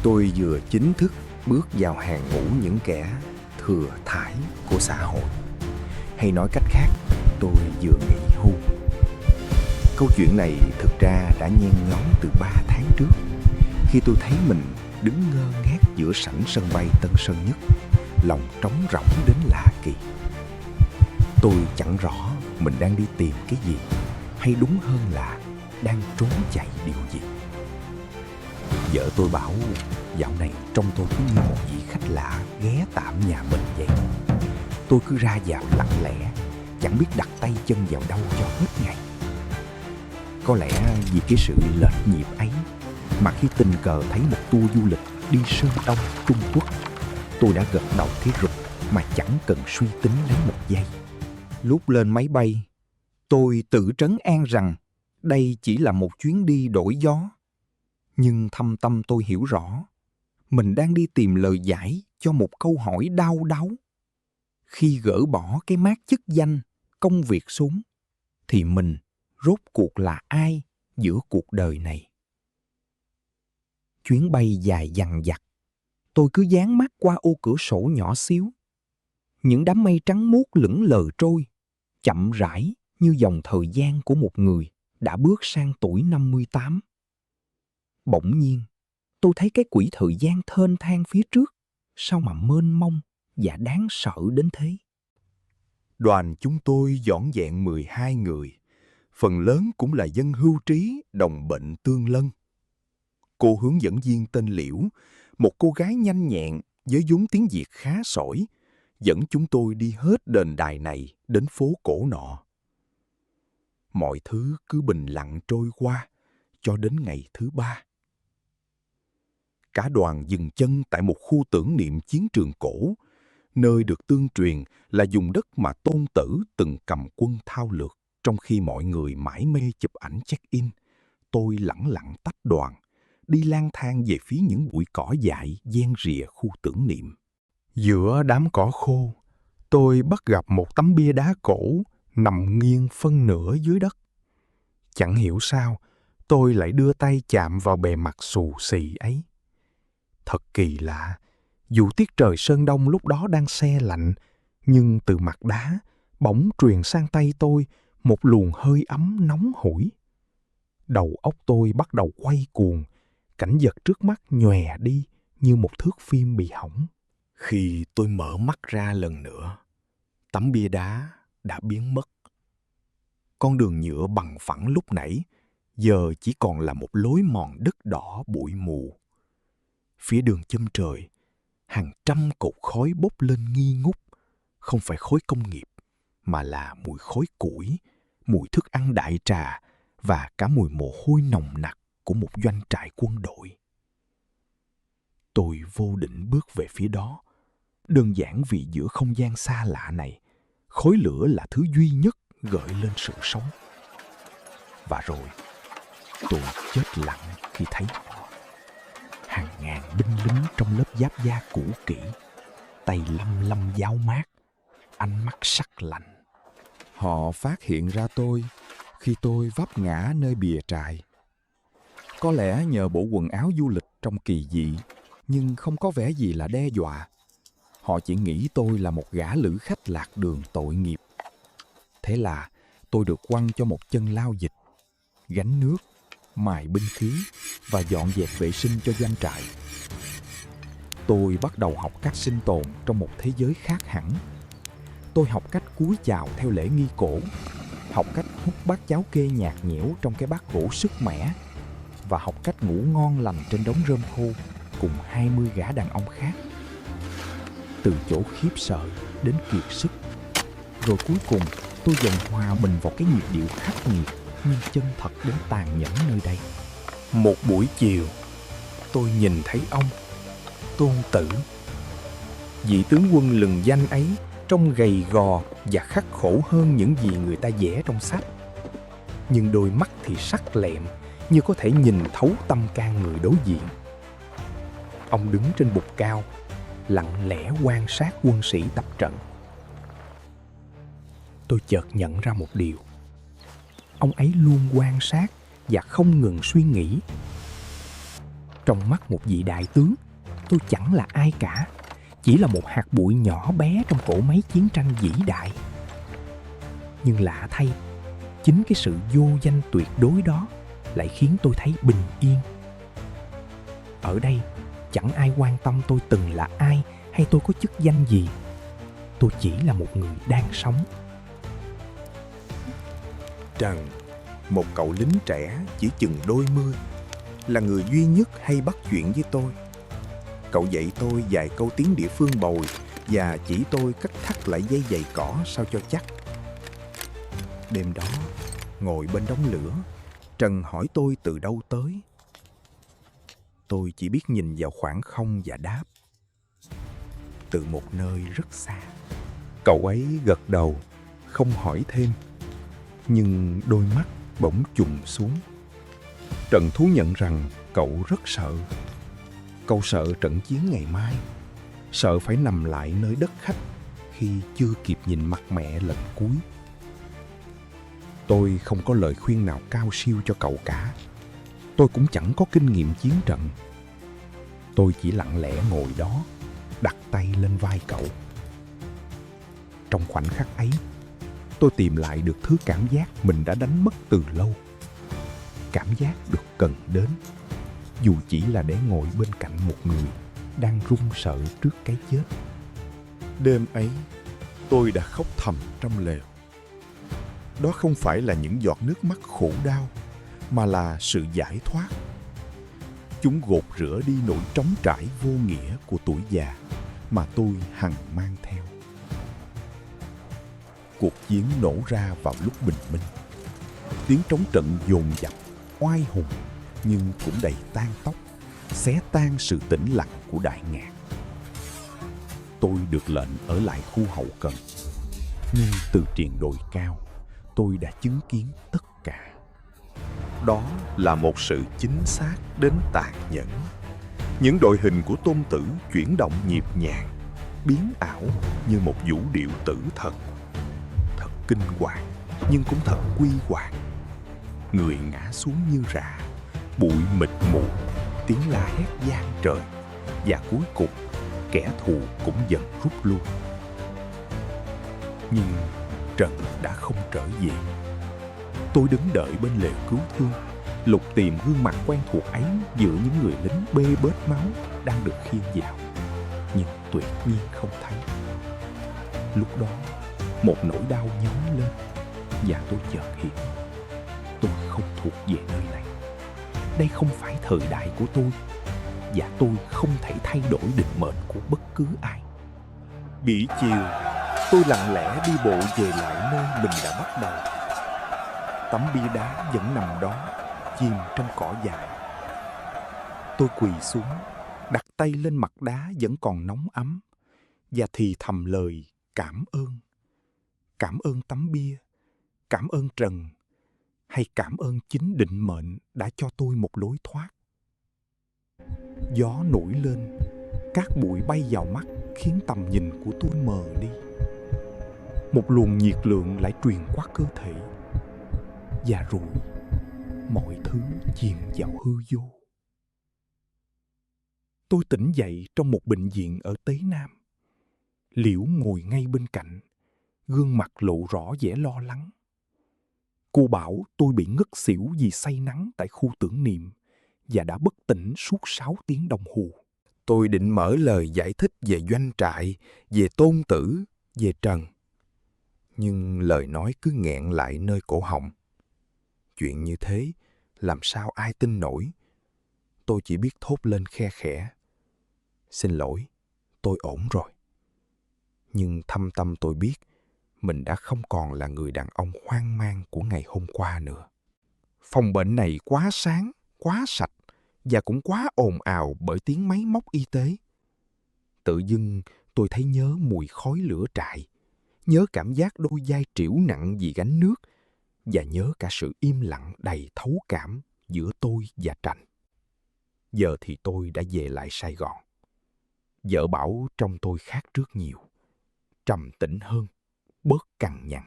Tôi vừa chính thức bước vào hàng ngũ những kẻ thừa thãi của xã hội. Hay nói cách khác, tôi vừa nghỉ hưu. Câu chuyện này thực ra đã nhen nhóm từ 3 tháng trước, khi tôi thấy mình đứng ngơ ngác giữa sảnh sân bay Tân Sơn Nhất, lòng trống rỗng đến lạ kỳ. Tôi chẳng rõ mình đang đi tìm cái gì, hay đúng hơn là đang trốn chạy điều gì. Vợ tôi bảo dạo này trông tôi cứ như một vị khách lạ ghé tạm nhà mình vậy. Tôi cứ ra vào lặng lẽ, chẳng biết đặt tay chân vào đâu cho hết ngày. Có lẽ vì cái sự lệch nhịp ấy mà khi tình cờ thấy một tour du lịch đi Sơn Đông, Trung Quốc, tôi đã gật đầu cái rụp mà chẳng cần suy tính lấy một giây. Lúc lên máy bay, tôi tự trấn an rằng đây chỉ là một chuyến đi đổi gió. Nhưng thâm tâm tôi hiểu rõ, mình đang đi tìm lời giải cho một câu hỏi đau đáu. Khi gỡ bỏ cái mác chức danh, công việc xuống, thì mình rốt cuộc là ai giữa cuộc đời này? Chuyến bay dài dằng dặc, tôi cứ dán mắt qua ô cửa sổ nhỏ xíu. Những đám mây trắng muốt lững lờ trôi, chậm rãi như dòng thời gian của một người đã bước sang tuổi 58. Bỗng nhiên, tôi thấy cái quỹ thời gian thênh thang phía trước, sao mà mênh mông và đáng sợ đến thế. Đoàn chúng tôi vỏn vẹn 12 người, phần lớn cũng là dân hưu trí, đồng bệnh tương lân. Cô hướng dẫn viên tên Liễu, một cô gái nhanh nhẹn với vốn tiếng Việt khá sỏi, dẫn chúng tôi đi hết đền đài này đến phố cổ nọ. Mọi thứ cứ bình lặng trôi qua cho đến ngày thứ 3. Cả đoàn dừng chân tại một khu tưởng niệm chiến trường cổ, nơi được tương truyền là vùng đất mà Tôn Tử từng cầm quân thao lược. Trong khi mọi người mải mê chụp ảnh check-in, tôi lẳng lặng tách đoàn, đi lang thang về phía những bụi cỏ dại ven rìa khu tưởng niệm. Giữa đám cỏ khô, tôi bắt gặp một tấm bia đá cổ nằm nghiêng phân nửa dưới đất. Chẳng hiểu sao, tôi lại đưa tay chạm vào bề mặt xù xì ấy. Thật kỳ lạ, dù tiết trời Sơn Đông lúc đó đang se lạnh, nhưng từ mặt đá bỗng truyền sang tay tôi một luồng hơi ấm nóng hổi. Đầu óc tôi bắt đầu quay cuồng, cảnh vật trước mắt nhòe đi như một thước phim bị hỏng. Khi tôi mở mắt ra lần nữa, tấm bia đá đã biến mất. Con đường nhựa bằng phẳng lúc nãy giờ chỉ còn là một lối mòn đất đỏ bụi mù. Phía đường chân trời, hàng trăm cột khói bốc lên nghi ngút, không phải khói công nghiệp, mà là mùi khói củi, mùi thức ăn đại trà và cả mùi mồ hôi nồng nặc của một doanh trại quân đội. Tôi vô định bước về phía đó, đơn giản vì giữa không gian xa lạ này, khói lửa là thứ duy nhất gợi lên sự sống. Và rồi, tôi chết lặng khi thấy họ. Hàng ngàn binh lính trong lớp giáp da cũ kỹ, tay lăm lăm giáo mát, ánh mắt sắc lạnh. Họ phát hiện ra tôi khi tôi vấp ngã nơi bìa trại. Có lẽ nhờ bộ quần áo du lịch trông kỳ dị, nhưng không có vẻ gì là đe dọa. Họ chỉ nghĩ tôi là một gã lữ khách lạc đường tội nghiệp. Thế là tôi được quăng cho một chân lao dịch, gánh nước, mài binh khí và dọn dẹp vệ sinh cho doanh trại. Tôi bắt đầu học cách sinh tồn trong một thế giới khác hẳn. Tôi học cách cúi chào theo lễ nghi cổ, học cách hút bát cháo kê nhạt nhẽo trong cái bát gỗ sứt mẻ, và học cách ngủ ngon lành trên đống rơm khô cùng 20 gã đàn ông khác. Từ chỗ khiếp sợ đến kiệt sức, rồi cuối cùng tôi dần hòa mình vào cái nhịp điệu khắc nghiệt nhưng chân thật đến tàn nhẫn nơi đây. Một buổi chiều, tôi nhìn thấy ông, Tôn Tử. Vị tướng quân lừng danh ấy trông gầy gò và khắc khổ hơn những gì người ta vẽ trong sách. Nhưng đôi mắt thì sắc lẹm, như có thể nhìn thấu tâm can người đối diện. Ông đứng trên bục cao, lặng lẽ quan sát quân sĩ tập trận. Tôi chợt nhận ra một điều. Ông ấy luôn quan sát và không ngừng suy nghĩ. Trong mắt một vị đại tướng, tôi chẳng là ai cả, chỉ là một hạt bụi nhỏ bé trong cỗ máy chiến tranh vĩ đại. Nhưng lạ thay, chính cái sự vô danh tuyệt đối đó lại khiến tôi thấy bình yên. Ở đây, chẳng ai quan tâm tôi từng là ai hay tôi có chức danh gì. Tôi chỉ là một người đang sống. Trần, một cậu lính trẻ chỉ chừng đôi mươi, là người duy nhất hay bắt chuyện với tôi. Cậu dạy tôi vài câu tiếng địa phương Bồi và chỉ tôi cách thắt lại dây giày cỏ sao cho chắc. Đêm đó, ngồi bên đống lửa, Trần hỏi tôi từ đâu tới. Tôi chỉ biết nhìn vào khoảng không và đáp: từ một nơi rất xa. Cậu ấy gật đầu, không hỏi thêm, nhưng đôi mắt bỗng trùng xuống. Trần thú nhận rằng cậu rất sợ. Cậu sợ trận chiến ngày mai, sợ phải nằm lại nơi đất khách khi chưa kịp nhìn mặt mẹ lần cuối. Tôi không có lời khuyên nào cao siêu cho cậu cả. Tôi cũng chẳng có kinh nghiệm chiến trận. Tôi chỉ lặng lẽ ngồi đó, đặt tay lên vai cậu. Trong khoảnh khắc ấy, tôi tìm lại được thứ cảm giác mình đã đánh mất từ lâu. Cảm giác được cần đến, dù chỉ là để ngồi bên cạnh một người đang run sợ trước cái chết. Đêm ấy, tôi đã khóc thầm trong lều. Đó không phải là những giọt nước mắt khổ đau, mà là sự giải thoát. Chúng gột rửa đi nỗi trống trải vô nghĩa của tuổi già mà tôi hằng mang theo. Cuộc chiến nổ ra vào lúc bình minh. Tiếng trống trận dồn dập, oai hùng, nhưng cũng đầy tang tóc, xé tan sự tĩnh lặng của đại ngàn. Tôi được lệnh ở lại khu hậu cần, nhưng từ triền đồi cao, tôi đã chứng kiến tất cả. Đó là một sự chính xác đến tàn nhẫn. Những đội hình của Tôn Tử chuyển động nhịp nhàng, biến ảo như một vũ điệu tử thần. Thật kinh hoàng, nhưng cũng thật quy hoàng. Người ngã xuống như rạ, bụi mịt mù, tiếng la hét vang trời, và cuối cùng kẻ thù cũng dần rút lui. Nhưng Trần đã không trở về. Tôi đứng đợi bên lều cứu thương, lục tìm gương mặt quen thuộc ấy giữa những người lính bê bết máu đang được khiêng vào, nhưng tuyệt nhiên không thấy. Lúc đó, một nỗi đau nhói lên, và tôi chợt hiểu, tôi không thuộc về nơi này. Đây không phải thời đại của tôi, và tôi không thể thay đổi định mệnh của bất cứ ai. Bỉ chiều, tôi lặng lẽ đi bộ về lại nơi mình đã bắt đầu. Tấm bia đá vẫn nằm đó, chìm trong cỏ dại. Tôi quỳ xuống, đặt tay lên mặt đá vẫn còn nóng ấm, và thì thầm lời cảm ơn. Cảm ơn tấm bia, cảm ơn Trần, hay cảm ơn chính định mệnh đã cho tôi một lối thoát. Gió nổi lên, cát bụi bay vào mắt khiến tầm nhìn của tôi mờ đi. Một luồng nhiệt lượng lại truyền qua cơ thể, và rồi mọi thứ chìm vào hư vô. Tôi tỉnh dậy trong một bệnh viện ở Tế Nam. Liễu ngồi ngay bên cạnh, gương mặt lộ rõ vẻ lo lắng. Cô bảo tôi bị ngất xỉu vì say nắng tại khu tưởng niệm và đã bất tỉnh suốt 6 tiếng đồng hồ. Tôi định mở lời giải thích về doanh trại, về Tôn Tử, về Trần. Nhưng lời nói cứ nghẹn lại nơi cổ họng. Chuyện như thế, làm sao ai tin nổi? Tôi chỉ biết thốt lên khe khẽ: xin lỗi, tôi ổn rồi. Nhưng thâm tâm tôi biết, mình đã không còn là người đàn ông hoang mang của ngày hôm qua nữa. Phòng bệnh này quá sáng, quá sạch, và cũng quá ồn ào bởi tiếng máy móc y tế. Tự dưng tôi thấy nhớ mùi khói lửa trại, nhớ cảm giác đôi vai trĩu nặng vì gánh nước, và nhớ cả sự im lặng đầy thấu cảm giữa tôi và Trành. Giờ thì tôi đã về lại Sài Gòn. Vợ bảo trông tôi khác trước nhiều, trầm tĩnh hơn, bớt cằn nhằn,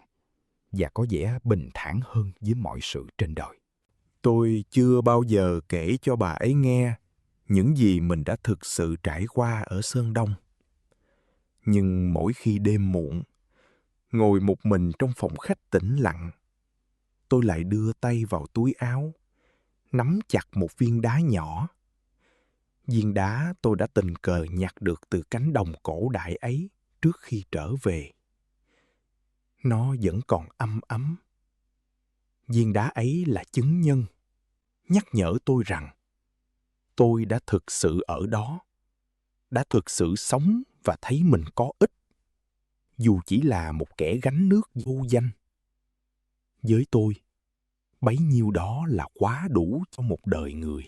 và có vẻ bình thản hơn với mọi sự trên đời. Tôi chưa bao giờ kể cho bà ấy nghe những gì mình đã thực sự trải qua ở Sơn Đông. Nhưng mỗi khi đêm muộn, ngồi một mình trong phòng khách tĩnh lặng, tôi lại đưa tay vào túi áo, nắm chặt một viên đá nhỏ. Viên đá tôi đã tình cờ nhặt được từ cánh đồng cổ đại ấy trước khi trở về. Nó vẫn còn âm ấm. Viên đá ấy là chứng nhân, nhắc nhở tôi rằng tôi đã thực sự ở đó, đã thực sự sống và thấy mình có ích, dù chỉ là một kẻ gánh nước vô danh. Với tôi, bấy nhiêu đó là quá đủ cho một đời người.